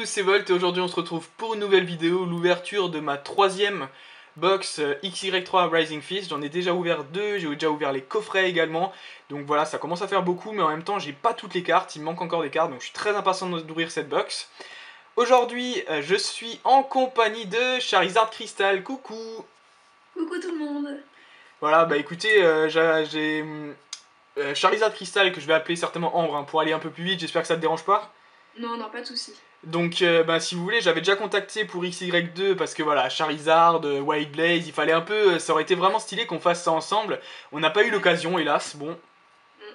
tous, c'est Volt et aujourd'hui on se retrouve pour une nouvelle vidéo, l'ouverture de ma troisième box XY3 Rising Fist. J'en ai déjà ouvert deux, j'ai déjà ouvert les coffrets également. Donc voilà, ça commence à faire beaucoup, mais en même temps j'ai pas toutes les cartes, il me manque encore des cartes, donc je suis très impatient d'ouvrir cette box. Aujourd'hui, je suis en compagnie de Charizard Crystal, coucou. Coucou tout le monde. Voilà, bah écoutez, j'ai Charizard Crystal que je vais appeler certainement Ambre hein, pour aller un peu plus vite, j'espère que ça te dérange pas. Non, non, pas de soucis. Donc bah, si vous voulez, j'avais déjà contacté pour XY2 parce que voilà, Charizard, White Blaze, il fallait un peu, ça aurait été vraiment stylé qu'on fasse ça ensemble. On n'a pas eu l'occasion hélas, bon.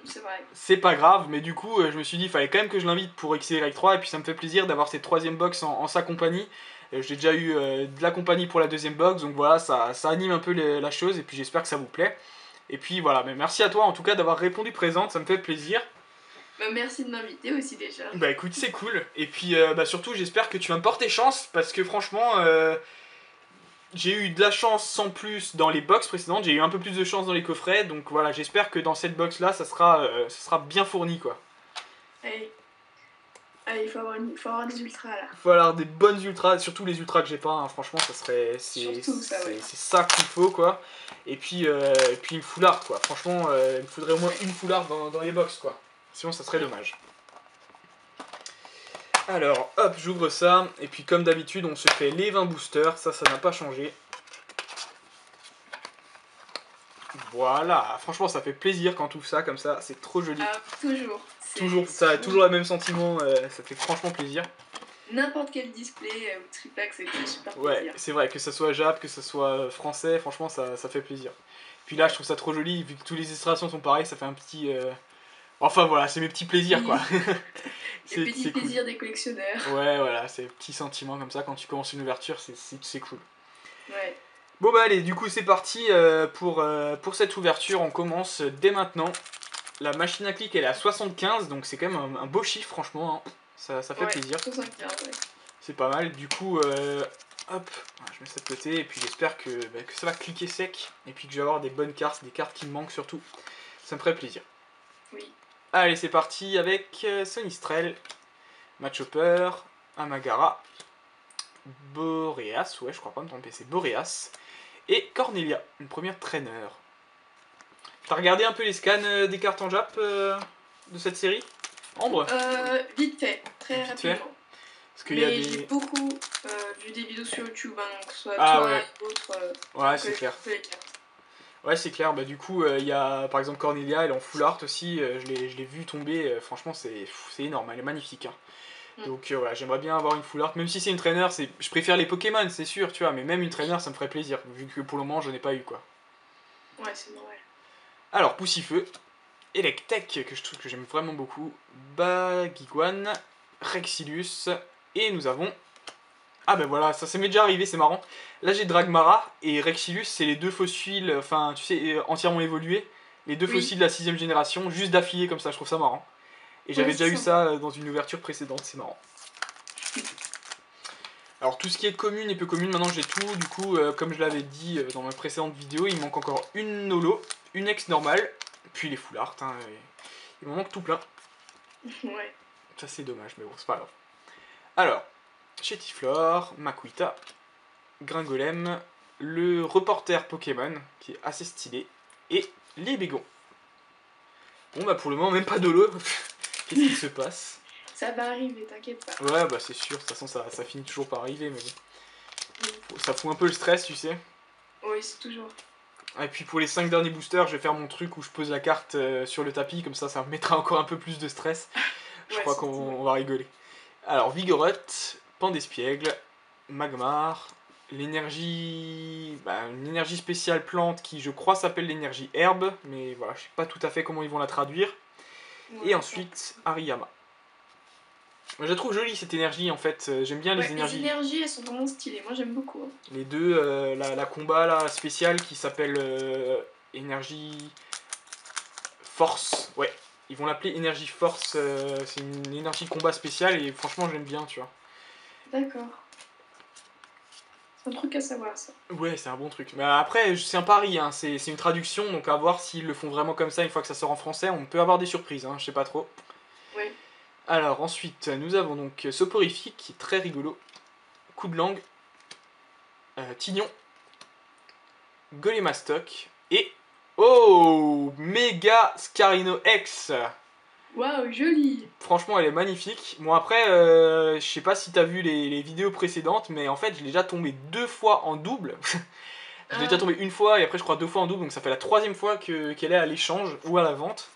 C'est vrai. C'est pas grave, mais du coup je me suis dit il fallait quand même que je l'invite pour XY3 et puis ça me fait plaisir d'avoir cette troisième box en sa compagnie. J'ai déjà eu de la compagnie pour la deuxième box, donc voilà, ça anime un peu la chose et puis j'espère que ça vous plaît. Et puis voilà, mais merci à toi en tout cas d'avoir répondu présente, ça me fait plaisir. Bah, merci de m'inviter aussi déjà. Bah écoute, c'est cool. Et puis bah, surtout, j'espère que tu vas me porter chance parce que franchement, j'ai eu de la chance sans plus dans les box précédentes, j'ai eu un peu plus de chance dans les coffrets. Donc voilà, j'espère que dans cette box là, ça sera bien fourni quoi. Allez, allez, il faut avoir des ultras là. Il faut avoir des bonnes ultras, surtout les ultras que j'ai pas, hein. Franchement, ça serait. C'est ça qu'il faut quoi. Et puis une foulard quoi. Franchement, il me faudrait au moins une foulard dans les box quoi. Sinon, ça serait dommage. Alors, hop, j'ouvre ça, et puis comme d'habitude, on se fait les 20 boosters, ça n'a pas changé. Voilà, franchement, ça fait plaisir quand on ouvre ça, comme ça, c'est trop joli. Ah, toujours. Ça a toujours le même sentiment, ça fait franchement plaisir. N'importe quel display ou tripack, c'est super plaisir. Ouais, c'est vrai, que ça soit Jap, que ça soit français, franchement, ça fait plaisir. Puis là, je trouve ça trop joli, vu que toutes les illustrations sont pareilles, ça fait un petit... Enfin voilà, c'est mes petits plaisirs quoi. Les petits plaisirs des collectionneurs. Ouais, voilà, c'est petits sentiments comme ça quand tu commences une ouverture, c'est cool. Ouais. Bon bah allez, du coup c'est parti pour cette ouverture, on commence dès maintenant. La machine à clic elle est à 75, donc c'est quand même un beau chiffre franchement, hein. Ça fait plaisir. 75, ouais. C'est pas mal, du coup hop, je mets ça de côté et puis j'espère que ça va cliquer sec et puis que je vais avoir des bonnes cartes, des cartes qui me manquent surtout. Ça me ferait plaisir. Oui. Allez, c'est parti avec Sonistrel, Machopper, Amagara, Boreas, ouais, je crois pas me tromper, c'est Boreas, et Cornelia, une première trainer. T'as regardé un peu les scans des cartes en Jap de cette série, Ambre? Vite fait, très rapidement. Parce qu'il y a j'ai beaucoup vu des vidéos sur YouTube, hein, donc soit toi ouais. Et d'autres. Ouais, c'est clair. Ouais, c'est clair. Bah, du coup, il y a par exemple Cornelia, elle est en full art aussi. Je l'ai vu tomber. Franchement, c'est énorme. Elle est magnifique. Hein. Donc voilà, j'aimerais bien avoir une full art. Même si c'est une trainer, je préfère les Pokémon, c'est sûr, tu vois. Mais même une trainer, ça me ferait plaisir. Vu que pour le moment, je n'ai pas eu quoi. Ouais, c'est normal. Alors, Poussifeu, Electek, que je trouve que j'aime vraiment beaucoup. Bagiguan, Rexilus. Et nous avons. Ah ben voilà, ça m'est déjà arrivé, c'est marrant. Là j'ai Dragmara et Rexilus, c'est les deux fossiles, enfin tu sais, entièrement évolués. Les deux fossiles de la 6ème génération, juste d'affilée comme ça, je trouve ça marrant. Et j'avais déjà eu ça dans une ouverture précédente, c'est marrant. Alors tout ce qui est commune et peu commune, maintenant j'ai tout. Du coup, comme je l'avais dit dans ma précédente vidéo, il me manque encore une Nolo, une ex normale, puis les full art. Hein, il me manque tout plein. Ouais. Ça c'est dommage, mais bon, c'est pas grave. Alors... Chetiflor, Makuita, Gringolem, le reporter Pokémon, qui est assez stylé, et les bégons. Bon bah pour le moment même pas de l'eau. Qu'est-ce qui se passe? Ça va arriver, t'inquiète pas. Ouais bah c'est sûr, de toute façon ça finit toujours par arriver, mais bon. Ça fout un peu le stress, tu sais. Oui, c'est toujours. Et puis pour les 5 derniers boosters, je vais faire mon truc où je pose la carte sur le tapis, comme ça me mettra encore un peu plus de stress. Je crois qu'on va rigoler. Alors Vigoroth, Pandespiègle, Magmar, l'énergie... une énergie spéciale plante qui je crois s'appelle l'énergie herbe, mais voilà, je sais pas tout à fait comment ils vont la traduire. Ouais, et ensuite, Hariyama. Moi, je la trouve jolie cette énergie en fait, j'aime bien les énergies. Les énergies elles sont vraiment stylées, moi j'aime beaucoup. Hein. Les deux, la combat là, spéciale qui s'appelle énergie force, ouais. Ils vont l'appeler énergie force, c'est une énergie de combat spéciale et franchement j'aime bien, tu vois. D'accord. C'est un truc à savoir ça. Ouais, c'est un bon truc. Mais après, c'est un pari, hein. C'est une traduction, donc à voir s'ils le font vraiment comme ça une fois que ça sort en français. On peut avoir des surprises, hein. Je sais pas trop. Ouais. Alors ensuite, nous avons donc Soporifique qui est très rigolo. Coup de langue. Tignon. Golémastoc. Et... Oh, Méga Scarino X. Waouh, joli. Franchement, elle est magnifique. Bon, après, je sais pas si t'as vu les vidéos précédentes, mais en fait, je l'ai déjà tombé 2 fois en double. Je l'ai déjà tombé une fois et après, je crois 2 fois en double, donc ça fait la 3e fois qu'elle est à l'échange ou à la vente.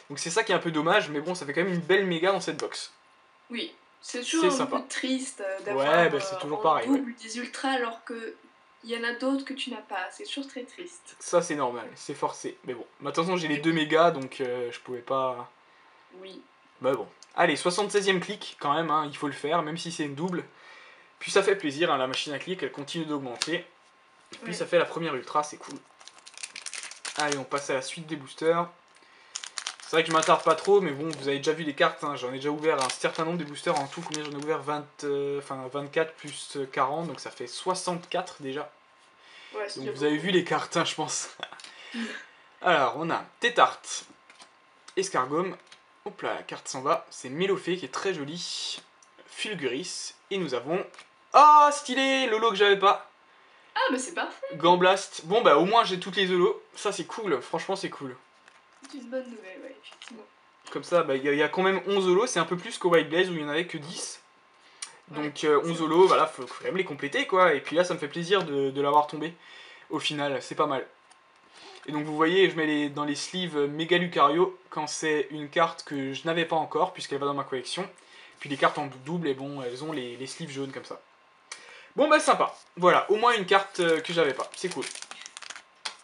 Donc c'est ça qui est un peu dommage, mais bon, ça fait quand même une belle méga dans cette box. Oui, c'est toujours un sympa. peu triste d'avoir Ouais, bah, c'est toujours en pareil. double des ultras alors que il y en a d'autres que tu n'as pas. C'est toujours très triste. Ça, c'est normal, c'est forcé. Mais bon, de toute façon, j'ai les 2 mégas, donc je pouvais pas... Oui. Bah bon. Allez, 76e clic quand même, hein, il faut le faire, même si c'est une double. Puis ça fait plaisir, hein, la machine à clic, elle continue d'augmenter. Puis ça fait la première ultra, c'est cool. Allez, on passe à la suite des boosters. C'est vrai que je m'attarde pas trop, mais bon, vous avez déjà vu les cartes, hein, j'en ai déjà ouvert un certain nombre de boosters en tout. Combien j'en ai ouvert 24 plus 40, donc ça fait 64 déjà. Ouais, donc vous avez vu les cartes, hein, je pense. Alors, on a Tétart, Escargome. Hop là, la carte s'en va. C'est Mélofée qui est très jolie. Fulguris. Et nous avons... Oh, stylé, Lolo que j'avais pas. Ah, mais c'est parfait. Gamblast. Bon, bah au moins j'ai toutes les Lolos. Ça, c'est cool. Franchement, c'est cool. C'est une bonne nouvelle, ouais, effectivement. Comme ça, bah, y a quand même 11 Lolos. C'est un peu plus qu'au White Blaze où il n'y en avait que 10. Donc 11 Lolos, voilà, faut quand même les compléter, quoi. Et puis là, ça me fait plaisir de l'avoir tombé. Au final, c'est pas mal. Et donc vous voyez, je mets dans les sleeves Méga Lucario quand c'est une carte que je n'avais pas encore, puisqu'elle va dans ma collection. Puis les cartes en double, et bon, elles ont les sleeves jaunes comme ça. Bon bah sympa, voilà, au moins une carte que j'avais pas, c'est cool.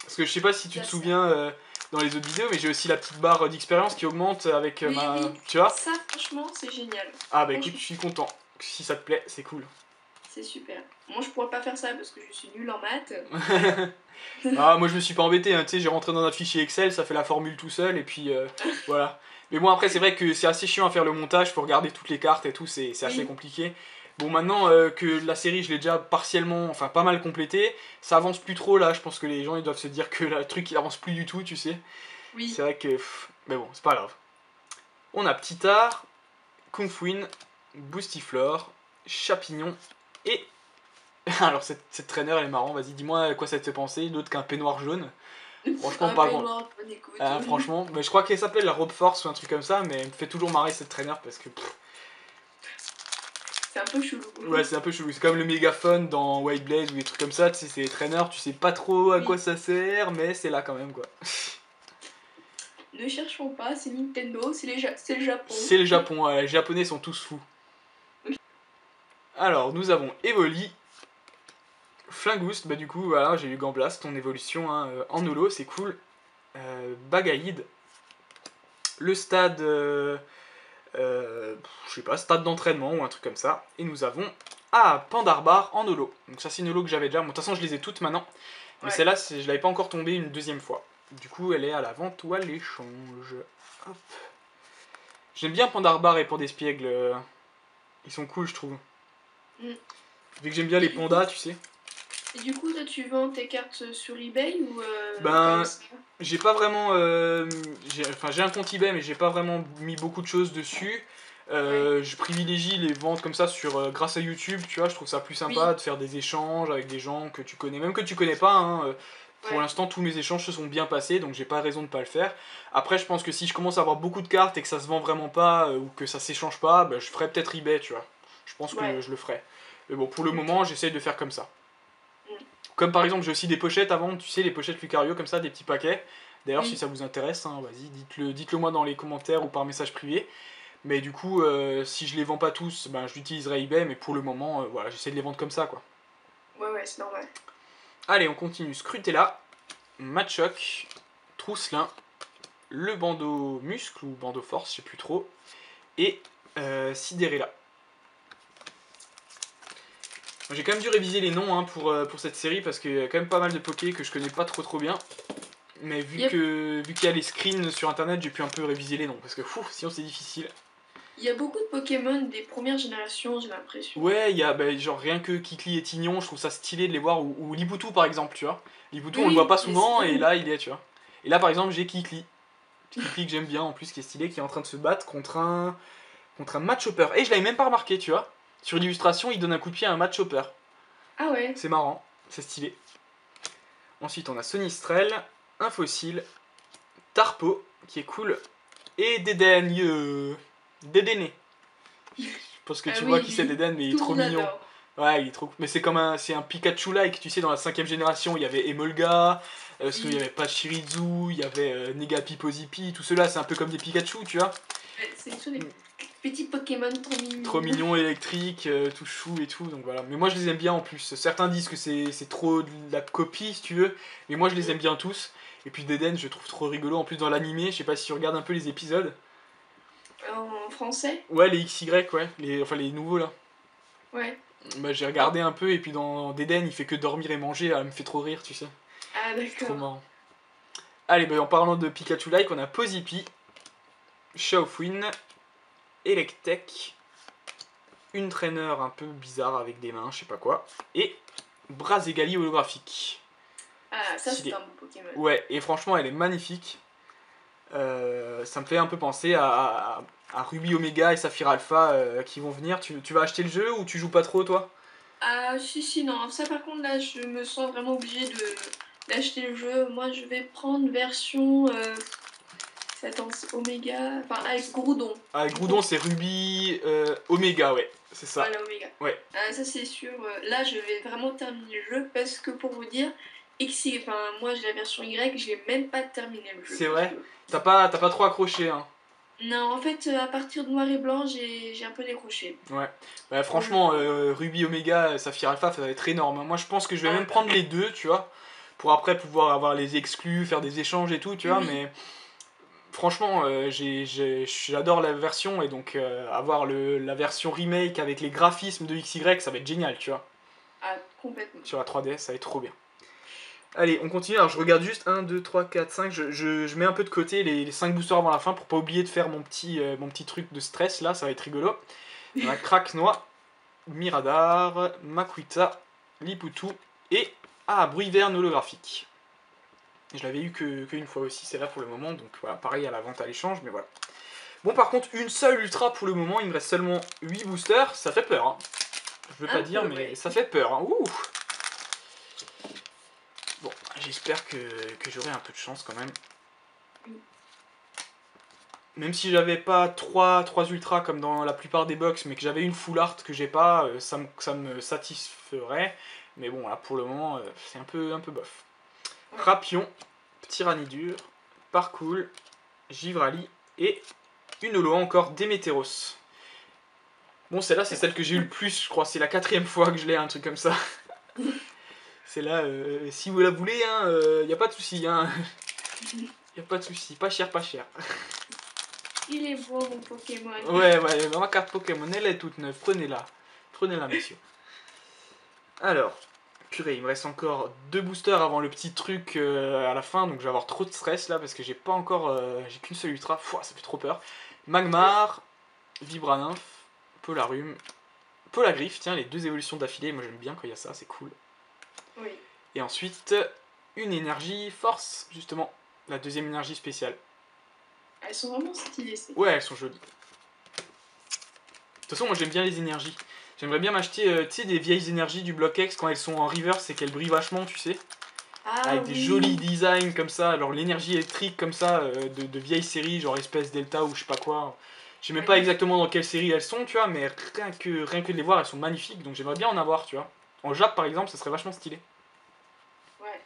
Parce que je sais pas si tu te souviens dans les autres vidéos, mais j'ai aussi la petite barre d'expérience qui augmente avec ma... Oui, tu vois? ça franchement c'est génial. Ah bah écoute, je suis content. Si ça te plaît, c'est cool. C'est super. Moi je pourrais pas faire ça parce que je suis nulle en maths. Ah moi je me suis pas embêté, hein, tu sais, j'ai rentré dans un fichier Excel, ça fait la formule tout seul, et puis voilà. Mais bon après c'est vrai que c'est assez chiant à faire le montage, faut regarder toutes les cartes et tout, c'est assez compliqué. Bon maintenant que la série je l'ai déjà partiellement, enfin pas mal complétée, ça avance plus trop là, je pense que les gens ils doivent se dire que le truc il avance plus du tout, tu sais. Oui. C'est vrai que... mais bon, c'est pas grave. On a Ptitard, Kumfuin, Boostiflore, Chapignon et... Alors cette traîner elle est marrant, vas-y dis-moi à quoi ça te fait penser, d'autre qu'un peignoir jaune. Franchement pas grand. Franchement, mais je crois qu'elle s'appelle la Robe Force ou un truc comme ça, mais elle me fait toujours marrer cette traîner parce que... C'est un peu chelou. Ouais, c'est un peu chelou. C'est comme le mégaphone dans White Blaze ou des trucs comme ça, tu sais, c'est les traîneurs, tu sais pas trop à quoi ça sert, mais c'est là quand même quoi. Ne cherchons pas, c'est Nintendo, c'est le Japon. C'est le Japon, les Japonais sont tous fous. Alors, nous avons Evoli, Flingoost, bah du coup, voilà, j'ai eu Gamblast, ton évolution hein, en holo, c'est cool. Bagaïd, le stade, je sais pas, stade d'entraînement ou un truc comme ça. Et nous avons, Pandarbar en holo. Donc ça c'est une holo que j'avais déjà, bon, de toute façon je les ai toutes maintenant. Mais celle-là, je l'avais pas encore tombée une deuxième fois. Du coup, elle est à la vente ou à l'échange. Hop. J'aime bien Pandarbar et Pandespiègle, ils sont cool je trouve. Vu que j'aime bien les pandas, tu sais. Et du coup, toi, tu vends tes cartes sur eBay ou ben, j'ai pas vraiment... j'ai un compte eBay, mais j'ai pas vraiment mis beaucoup de choses dessus. Je privilégie les ventes comme ça grâce à YouTube, tu vois, je trouve ça plus sympa de faire des échanges avec des gens que tu connais, même que tu connais pas. Hein, pour l'instant, tous mes échanges se sont bien passés, donc j'ai pas raison de pas le faire. Après, je pense que si je commence à avoir beaucoup de cartes et que ça se vend vraiment pas, ou que ça s'échange pas, ben, je ferai peut-être eBay, tu vois. Je pense que je le ferai. Mais bon, pour le moment, j'essaye de faire comme ça. Comme par exemple, j'ai aussi des pochettes avant, tu sais, les pochettes Lucario, comme ça, des petits paquets. D'ailleurs, si ça vous intéresse, hein, vas-y, dites-le moi dans les commentaires ou par message privé. Mais du coup, si je les vends pas tous, ben, je l'utiliserai eBay, mais pour le moment, voilà, j'essaie de les vendre comme ça, quoi. Ouais, c'est normal. Allez, on continue. Scrutella, Machoc, Trousselin, le bandeau muscle ou bandeau force, je sais plus trop, et Sidérella. J'ai quand même dû réviser les noms hein, pour cette série parce qu'il y a quand même pas mal de pokés que je connais pas trop bien. Mais vu qu'il y a les screens sur internet, j'ai pu un peu réviser les noms parce que sinon c'est difficile. Il y a beaucoup de Pokémon des premières générations, j'ai l'impression. Ouais, il y a genre rien que Kikli et Tignon, je trouve ça stylé de les voir, ou Liboutou par exemple, tu vois. Liboutou on le voit pas souvent et là il est, tu vois. Et là par exemple j'ai Kikli. Kikli que j'aime bien en plus, qui est stylé, qui est en train de se battre contre un contre un Machopper. Et je l'avais même pas remarqué, tu vois. Sur l'illustration, il donne un coup de pied à un Machopper. Ah ouais. C'est marrant, c'est stylé. Ensuite, on a Sonistrel, un fossile, Tarpo, qui est cool, et Dédaigne. Dédainé. Je pense que Ah tu vois oui, qui c'est Dédaigne, mais il est tout le trop monde mignon. adore. Ouais, il est trop. Mais c'est comme c'est un Pikachu-like, tu sais, dans la 5ème génération, il y avait Emolga, parce qu'il n'y Oui. avait pas Shirizu, il y avait Negapi, Posipi, tout cela, c'est un peu comme des Pikachu, tu vois. Ouais, c'est tous les petits Pokémon trop mignons. Trop mignon, électrique, tout chou et tout, donc voilà. Mais moi je les aime bien en plus. Certains disent que c'est trop de la copie, si tu veux, mais moi je les aime bien tous. Et puis Deden, je trouve trop rigolo. En plus, dans l'animé, je sais pas si tu regardes un peu les épisodes. En français? Ouais, les XY, ouais, enfin les nouveaux là. Ouais. Bah, j'ai regardé un peu, et puis dans Deden, il fait que dormir et manger, elle me fait trop rire, tu sais. Ah C'est trop d'accord. marrant. Allez, bah, en parlant de Pikachu-like, on a Posipi, Shaofin, Electek, une traîneur un peu bizarre avec des mains, je sais pas quoi, et Brazegali holographique. Ah, ça c'est Stylé. un beau Pokémon. Ouais, et franchement, elle est magnifique. Ça me fait un peu penser à Ruby Omega et Saphir Alpha qui vont venir. Tu vas acheter le jeu ou tu joues pas trop, toi? Ah si, non. Ça par contre là, je me sens vraiment obligée d'acheter le jeu. Moi je vais prendre version... Attends, c'est Omega... Enfin avec Groudon. Avec Groudon, c'est Ruby Omega, ouais, c'est ça. Voilà, Omega. Ouais. Ah, ça c'est sûr. Là je vais vraiment terminer le jeu parce que pour vous dire, enfin moi j'ai la version Y, j'ai même pas terminé le jeu. C'est vrai. T'as pas trop accroché, hein. Non, en fait, à partir de Noir et Blanc, j'ai un peu décroché. Ouais. Bah, franchement, Ruby Omega, Saphir Alpha, ça va être énorme. Moi, je pense que je vais même prendre les deux, tu vois, pour après pouvoir avoir les exclus, faire des échanges et tout, tu vois, mais franchement, j'adore la version, et donc avoir la version remake avec les graphismes de XY, ça va être génial, tu vois. Ah, complètement. Sur la 3DS, ça va être trop bien. Allez, on continue. Alors, je regarde juste 1, 2, 3, 4, 5. Je mets un peu de côté les 5 boosters avant la fin pour pas oublier de faire mon petit truc de stress là, ça va être rigolo. On a Kraknoa, Miradar, Makuita, Liputu et Bruyverne holographique. Je l'avais eu qu'une fois aussi, c'est là pour le moment, donc voilà, pareil à la vente à l'échange, mais voilà. Bon, par contre, une seule ultra pour le moment, il me reste seulement 8 boosters, ça fait peur, hein. Je veux pas dire, mais ça fait peur, hein. Ouh. Bon, j'espère que j'aurai un peu de chance quand même. Même si j'avais pas 3 ultras comme dans la plupart des box, mais que j'avais une full art que j'ai pas, ça me satisferait. Mais bon, là pour le moment, c'est un peu bof. Rapion, Tyrannidur, Parcoul, Givrali et une holo encore, Démétéros. Bon, celle-là, c'est celle que j'ai eu le plus, je crois. C'est la 4ème fois que je l'ai, un truc comme ça. C'est là, si vous la voulez, hein, y a pas de souci, hein. Y a pas de souci, pas cher, pas cher. Il est beau mon Pokémon. Ouais, ma carte Pokémon, elle est toute neuve, prenez-la. Prenez-la, messieurs. Alors, purée, il me reste encore 2 boosters avant le petit truc à la fin, donc je vais avoir trop de stress là parce que j'ai pas encore. J'ai qu'une seule ultra, pouah, ça fait trop peur. Magmar, Vibranymph, Polarum, Polagriffe, tiens, les 2 évolutions d'affilée, moi j'aime bien quand il y a ça, c'est cool. Oui. Et ensuite, une énergie force, justement, la 2ème énergie spéciale. Elles sont vraiment stylées. Ouais, elles sont jolies. De toute façon, moi j'aime bien les énergies. J'aimerais bien m'acheter des vieilles énergies du bloc X quand elles sont en reverse et qu'elles brillent vachement, tu sais. Avec des jolis designs comme ça, alors l'énergie électrique comme ça, de vieilles séries, genre espèce Delta ou je sais pas quoi. Je sais même pas exactement dans quelle série elles sont, tu vois, mais rien que de les voir, elles sont magnifiques, donc j'aimerais bien en avoir, tu vois. En Jap par exemple, ça serait vachement stylé. Ouais.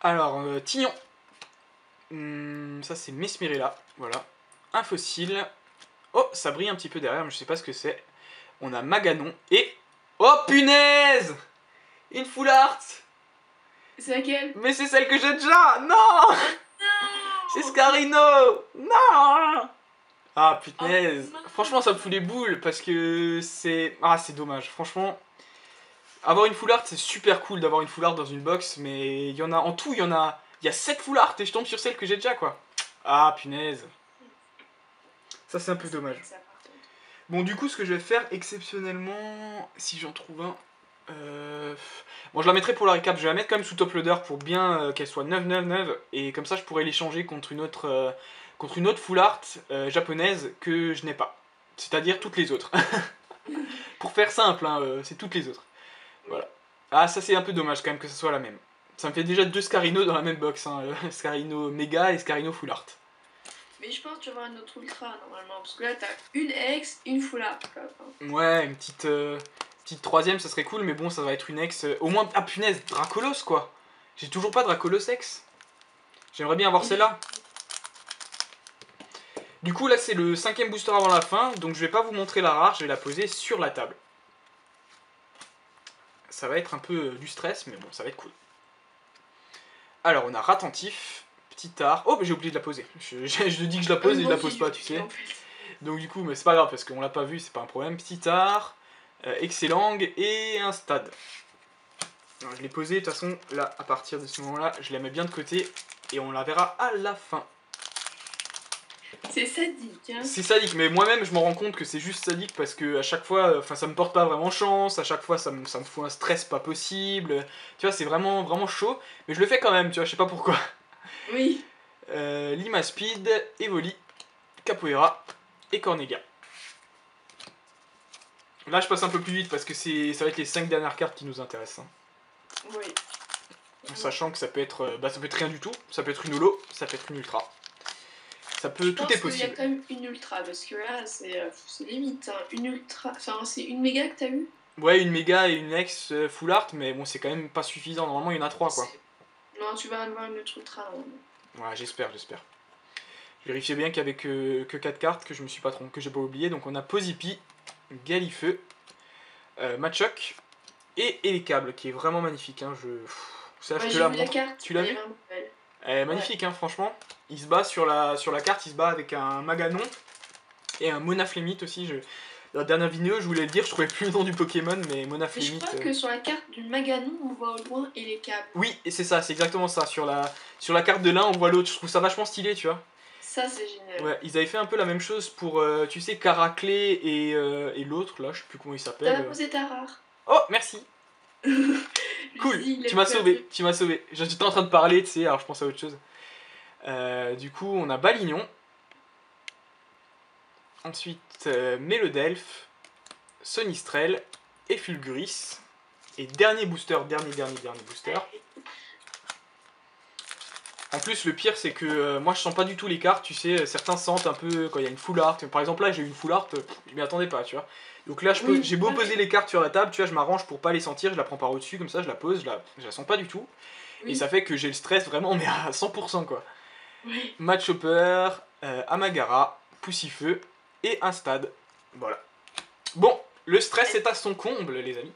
Alors, Tignon. Ça c'est Mesmerella, voilà. Un fossile. Oh, ça brille un petit peu derrière, mais je sais pas ce que c'est. On a Maganon et... Oh punaise! Une full art! C'est laquelle? Mais c'est celle que j'ai déjà! Non! Non! C'est Scarino! Non! Ah punaise! Franchement, ça me fout les boules parce que c'est... Ah, c'est dommage. Franchement, avoir une full art, c'est super cool d'avoir une full art dans une box, mais il y en a... En tout, il y a 7 full art et je tombe sur celle que j'ai déjà, quoi. Ah, punaise. Ça, c'est un peu dommage. Bon, du coup, ce que je vais faire exceptionnellement, si j'en trouve un... Bon, je la mettrai pour la récap, je vais la mettre quand même sous top loader pour bien qu'elle soit 999, et comme ça je pourrais l'échanger contre une autre full art japonaise que je n'ai pas. C'est-à-dire toutes les autres. Pour faire simple, hein, c'est toutes les autres. Voilà. Ah, ça c'est un peu dommage quand même que ce soit la même. Ça me fait déjà 2 Scarino dans la même box, hein, Scarino Mega et Scarino Full Art. Mais je pense que tu vas avoir un autre ultra normalement, parce que là t'as une ex, une full art. Ouais, une petite troisième, ça serait cool, mais bon, ça va être une ex. Au moins, ah punaise, Dracolos quoi. J'ai toujours pas Dracolos ex. J'aimerais bien avoir celle-là. Du coup, là, c'est le 5ème booster avant la fin, donc je vais pas vous montrer la rare, je vais la poser sur la table. Ça va être un peu du stress, mais bon, ça va être cool. Alors, on a Ratentif, Petit Art. Oh, mais j'ai oublié de la poser. Je dis que je la pose et je la pose pas, tu sais. Donc du coup, mais c'est pas grave, parce qu'on l'a pas vu, c'est pas un problème. Petit Art, Excellent et un stade. Alors, je l'ai posé, de toute façon, là, à partir de ce moment-là, je la mets bien de côté, et on la verra à la fin. C'est sadique, hein. C'est sadique, mais moi-même je m'en rends compte que c'est juste sadique parce que à chaque fois, enfin ça me porte pas vraiment chance, à chaque fois ça me fout un stress pas possible, tu vois, c'est vraiment, vraiment chaud, mais je le fais quand même, tu vois, je sais pas pourquoi. Oui. Lima Speed, Evoli, Capoeira et Cornelia. Là je passe un peu plus vite parce que ça va être les 5 dernières cartes qui nous intéressent. Hein. Oui. En sachant que ça peut être rien du tout, ça peut être une holo, ça peut être une ultra. Ça peut, tout est possible. Il y a quand même une ultra, parce que là, c'est limite. Hein. Une ultra, enfin, c'est une méga que t'as eu. Ouais, une méga et une ex full art, mais bon, c'est quand même pas suffisant. Normalement, il y en a 3, quoi. Non, tu vas avoir une autre ultra. Ouais, j'espère. Vérifiez bien qu'il y avait que 4 cartes, que je me suis pas trompé, que j'ai pas oublié. Donc, on a Pozipi, Galifeu, Machoc et Elecable, qui est vraiment magnifique. Hein. Ça, je te la montre. Tu l'as vu? Elle est magnifique, ouais. Hein, franchement. Il se bat sur la carte, il se bat avec un Maganon et un Monaflémite aussi. La dernière vidéo, je voulais le dire, je trouvais plus le nom du Pokémon, mais Monaflémite. Je crois que sur la carte du Maganon, on voit au loin Elecable. Oui, et c'est ça, c'est exactement ça. Sur la carte de l'un, on voit l'autre. Je trouve ça vachement stylé, tu vois. Ça, c'est génial. Ouais, ils avaient fait un peu la même chose pour, tu sais, Caraclé et l'autre, là, je sais plus comment il s'appelle. T'as posé ta rare. Oh, merci. Cool, tu m'as sauvé. J'étais en train de parler, tu sais, alors je pense à autre chose. Du coup, on a Balignon. Ensuite, Mélodelph, Sonistrel et Fulguris. Et dernier booster. En plus, le pire, c'est que moi, je sens pas du tout les cartes, tu sais. Certains sentent un peu quand il y a une full art. Par exemple, là, j'ai une full art, je m'y attendais pas, tu vois. Donc là, j'ai beau poser les cartes sur la table, tu vois, je m'arrange pour pas les sentir, je la prends par au-dessus, comme ça, je la pose, je la sens pas du tout. Oui. Et ça fait que j'ai le stress vraiment, mais à 100%, quoi. Oui. Matchhopper, Amagara, Poussifeu et un stade. Voilà. Bon, le stress est à son comble, les amis.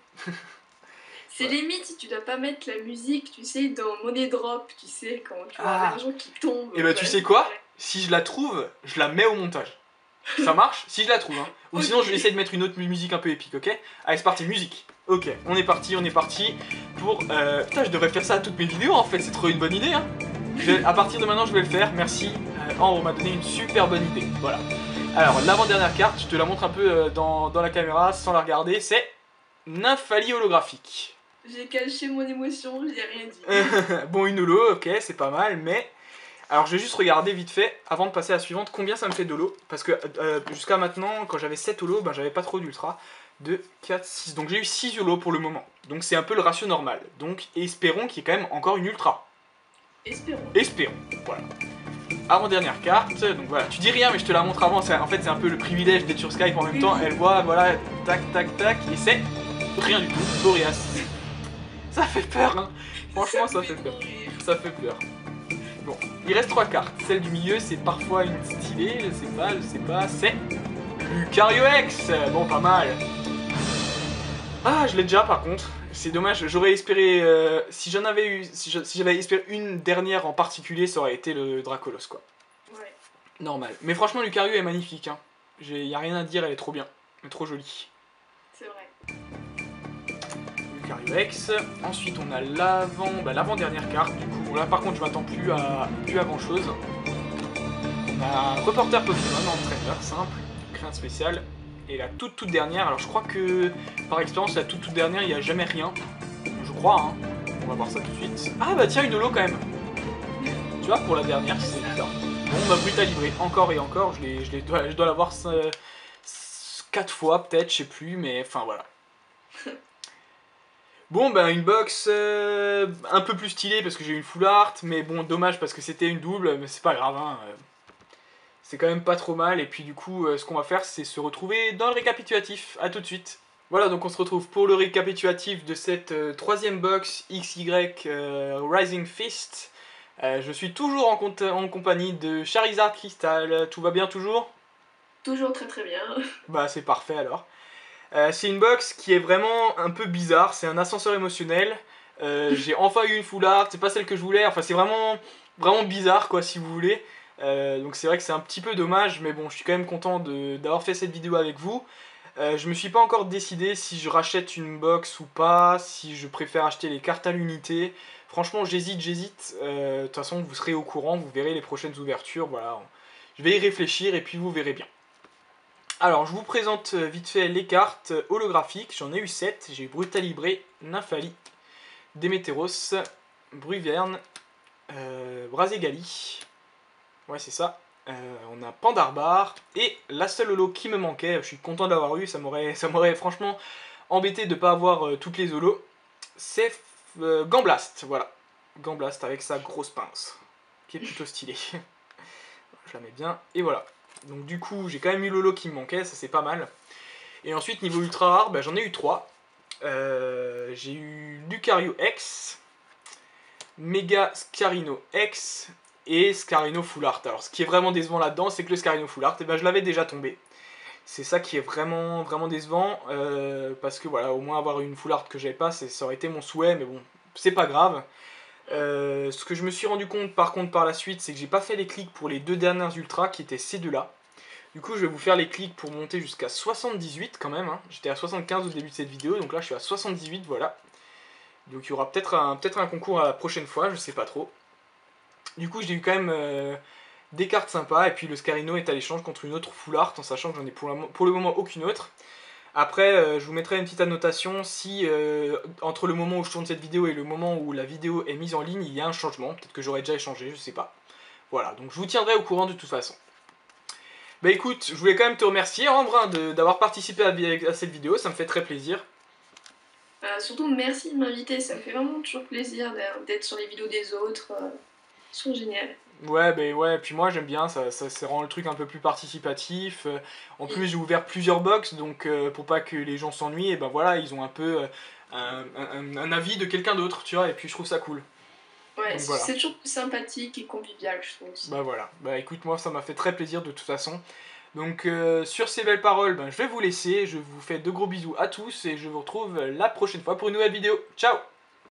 C'est limite si tu dois pas mettre la musique, tu sais, dans Money Drop, tu sais, quand tu vois l'argent qui tombe. Et bah, tu sais quoi? Si je la trouve, je la mets au montage. Ça marche? Si je la trouve, hein. Ou sinon, je vais essayer de mettre une autre musique un peu épique, ok? Allez, c'est parti, musique. Ok, on est parti pour... Putain, je devrais faire ça à toutes mes vidéos, en fait, c'est trop une bonne idée, hein. À partir de maintenant, je vais le faire, merci. On m'a donné une super bonne idée, voilà. Alors, l'avant-dernière carte, je te la montre un peu dans la caméra, sans la regarder, c'est Nymphalie holographique. J'ai caché mon émotion, j'ai rien dit. Bon, une holo, ok, c'est pas mal, mais... Alors, je vais juste regarder vite fait, avant de passer à la suivante, combien ça me fait d'holo. Parce que jusqu'à maintenant, quand j'avais 7 holo, ben, j'avais pas trop d'ultra. 2, 4, 6. Donc j'ai eu 6 holo pour le moment. Donc c'est un peu le ratio normal. Donc espérons qu'il y ait quand même encore une ultra. Espérons, voilà. Avant-dernière carte, donc voilà, tu dis rien mais je te la montre avant, en fait c'est un peu le privilège d'être sur Skype en même temps, elle voit, voilà, tac, tac, tac, et c'est rien du tout, Boreas. Ça fait peur, hein, franchement ça fait peur, ça fait peur. Bon, il reste 3 cartes, celle du milieu c'est parfois une stylée, je sais pas, c'est Lucario X, bon pas mal. Ah, je l'ai déjà par contre. C'est dommage, j'aurais espéré, si j'avais espéré une dernière en particulier, ça aurait été le Dracolos quoi. Ouais. Normal. Mais franchement, Lucario est magnifique, hein. Y a rien à dire, elle est trop bien. Elle est trop jolie. C'est vrai. Lucario X. Ensuite, on a l'avant-dernière carte. Du coup, là par contre, je m'attends plus à grand chose. On a Reporter Pokémon, entraîneur simple, crainte spéciale. Et la toute dernière, alors je crois que par expérience la toute dernière il n'y a jamais rien. Je crois hein. On va voir ça tout de suite. Ah bah tiens une holo quand même. Tu vois pour la dernière c'est bizarre. Bon bah Brutalibré encore et encore, je dois l'avoir 4 fois peut-être, je sais plus, mais enfin voilà. Bon ben une box un peu plus stylée parce que j'ai eu une full art, mais bon dommage parce que c'était une double, mais c'est pas grave, hein, c'est quand même pas trop mal, et puis du coup ce qu'on va faire c'est se retrouver dans le récapitulatif, à tout de suite. Voilà, donc on se retrouve pour le récapitulatif de cette troisième box XY Rising Fist. Je suis toujours en compagnie de Charizard Crystal, tout va bien toujours? Toujours très très bien. Bah c'est parfait alors. C'est une box qui est vraiment un peu bizarre, c'est un ascenseur émotionnel. J'ai enfin eu une full art, c'est pas celle que je voulais, enfin c'est vraiment bizarre quoi si vous voulez. Donc c'est vrai que c'est un petit peu dommage, mais bon je suis quand même content d'avoir fait cette vidéo avec vous. Je me suis pas encore décidé si je rachète une box ou pas, si je préfère acheter les cartes à l'unité. Franchement j'hésite. De toute façon vous serez au courant, vous verrez les prochaines ouvertures, voilà. Je vais y réfléchir et puis vous verrez bien. Alors, je vous présente vite fait les cartes holographiques. J'en ai eu 7. J'ai eu Brutalibré, Nymphali, Démétéros, Bruverne, Braségali. Ouais, c'est ça. On a Pandarbar. Et la seule holo qui me manquait, je suis content d'avoir eu, ça m'aurait franchement embêté de ne pas avoir toutes les holos. C'est Gamblast, voilà. Gamblast avec sa grosse pince, qui est plutôt stylée. Je la mets bien, et voilà. Donc du coup, j'ai quand même eu l'holo qui me manquait, ça c'est pas mal. Et ensuite, niveau ultra rare, bah, j'en ai eu 3. J'ai eu Lucario X, Mega Scarino X et Scarino Full Art. Alors ce qui est vraiment décevant là-dedans, c'est que le Scarino Full Art, je l'avais déjà tombé. C'est ça qui est vraiment décevant, parce que voilà, au moins avoir une Full Art que j'avais pas, ça aurait été mon souhait, mais bon, c'est pas grave. Ce que je me suis rendu compte par contre par la suite, c'est que j'ai pas fait les clics pour les deux dernières ultras qui étaient ces deux là. Du coup je vais vous faire les clics pour monter jusqu'à 78 quand même, hein. J'étais à 75 au début de cette vidéo, donc là je suis à 78, voilà. Donc il y aura peut-être un concours à la prochaine fois, je sais pas trop. Du coup j'ai eu quand même des cartes sympas, et puis le Scarino est à l'échange contre une autre full art, en sachant que j'en ai pour le moment aucune autre. Après, je vous mettrai une petite annotation si entre le moment où je tourne cette vidéo et le moment où la vidéo est mise en ligne, il y a un changement. Peut-être que j'aurais déjà échangé, je sais pas. Voilà, donc je vous tiendrai au courant de toute façon. Bah écoute, je voulais quand même te remercier, Embrun, d'avoir participé à cette vidéo, ça me fait très plaisir. Surtout merci de m'inviter, ça me fait vraiment toujours plaisir d'être sur les vidéos des autres. Ils sont géniales. Ouais, bah ouais, puis moi j'aime bien, ça rend le truc un peu plus participatif. En plus j'ai ouvert plusieurs box, donc pour pas que les gens s'ennuient, et ben voilà, ils ont un peu un avis de quelqu'un d'autre, tu vois, et puis je trouve ça cool. Ouais, voilà. C'est toujours plus sympathique et convivial, je trouve aussi. Bah voilà, bah écoute, moi ça m'a fait très plaisir de toute façon. Donc sur ces belles paroles, ben, je vais vous laisser, je vous fais de gros bisous à tous, et je vous retrouve la prochaine fois pour une nouvelle vidéo. Ciao!